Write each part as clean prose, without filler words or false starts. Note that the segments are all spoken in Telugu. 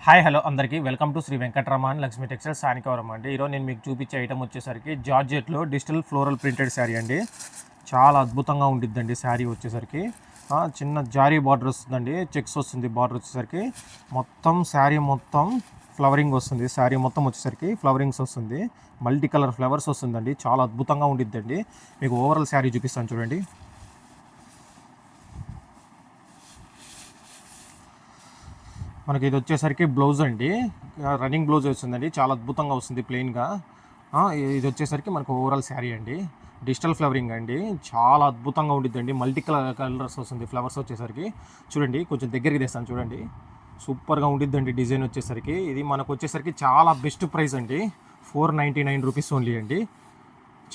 హాయ్ హలో అందరికీ welcome to Shri Venkataramana Lakshmi textiles Sanikavaram అండి. ఈరోజు నేను మీకు చూపించే ఐటమ్ వచ్చేసరికి జార్జెట్లో డిజిటల్ ఫ్లోరల్ ప్రింటెడ్ శారీ అండి. చాలా అద్భుతంగా ఉండిద్దండి శారీ వచ్చేసరికి. చిన్న జారీ బార్డర్ వస్తుందండి, చెక్స్ వస్తుంది బార్డర్ వచ్చేసరికి. మొత్తం శారీ మొత్తం ఫ్లవరింగ్ వస్తుంది, శారీ మొత్తం వచ్చేసరికి ఫ్లవరింగ్స్ వస్తుంది, మల్టీ కలర్ ఫ్లవర్స్ వస్తుందండి. చాలా అద్భుతంగా ఉండిద్దండి. మీకు ఓవరాల్ శారీ చూపిస్తాను చూడండి. మనకి ఇది వచ్చేసరికి బ్లౌజ్ అండి, రన్నింగ్ బ్లౌజ్ వస్తుందండి. చాలా అద్భుతంగా వస్తుంది ప్లెయిన్గా. ఇది వచ్చేసరికి మనకు ఓవరాల్ శారీ అండి, డిజిటల్ ఫ్లవరింగ్ అండి. చాలా అద్భుతంగా ఉండిద్దండి, మల్టీ కలర్స్ వస్తుంది ఫ్లవర్స్ వచ్చేసరికి. చూడండి, కొంచెం దగ్గరికి తెస్తాను చూడండి. సూపర్గా ఉండిద్దండి డిజైన్ వచ్చేసరికి. ఇది మనకు వచ్చేసరికి చాలా బెస్ట్ ప్రైస్ అండి, 499 రూపీస్ ఓన్లీ అండి.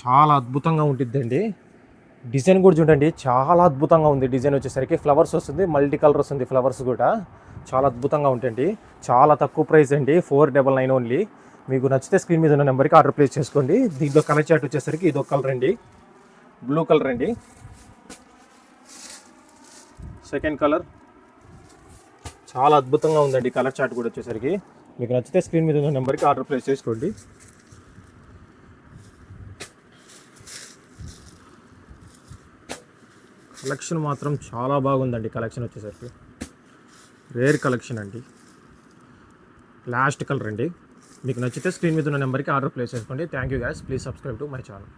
చాలా అద్భుతంగా ఉండిద్దండి. డిజైన్ కూడా చూడండి, చాలా అద్భుతంగా ఉంది. డిజైన్ వచ్చేసరికి ఫ్లవర్స్ వస్తుంది, మల్టీ కలర్ వస్తుంది ఫ్లవర్స్ కూడా. చాలా అద్భుతంగా ఉంటుంది. చాలా తక్కువ ప్రైస్ అండి, 499 ఓన్లీ. మీకు నచ్చితే స్క్రీన్ మీద ఉన్న నెంబర్కి ఆర్డర్ ప్లేస్ చేసుకోండి. దీంట్లో కలర్ చార్ట్ వచ్చేసరికి ఇది ఒక కలర్ అండి, బ్లూ కలర్ అండి. సెకండ్ కలర్ చాలా అద్భుతంగా ఉందండి కలర్ చార్ట్ కూడా వచ్చేసరికి. మీకు నచ్చితే స్క్రీన్ మీద ఉన్న నెంబర్కి ఆర్డర్ ప్లేస్ చేసుకోండి. కలెక్షన్ మాత్రం చాలా బాగుందండి. కలెక్షన్ వచ్చేసరికి రేర్ కలెక్షన్ అండి, లాస్ట్ కలర్ అండి. మీకు నచ్చితే స్క్రీన్ మీద ఉన్న నెంబర్కి ఆర్డర్ ప్లేస్ చేసుకోండి. Thank you guys, please subscribe to my channel.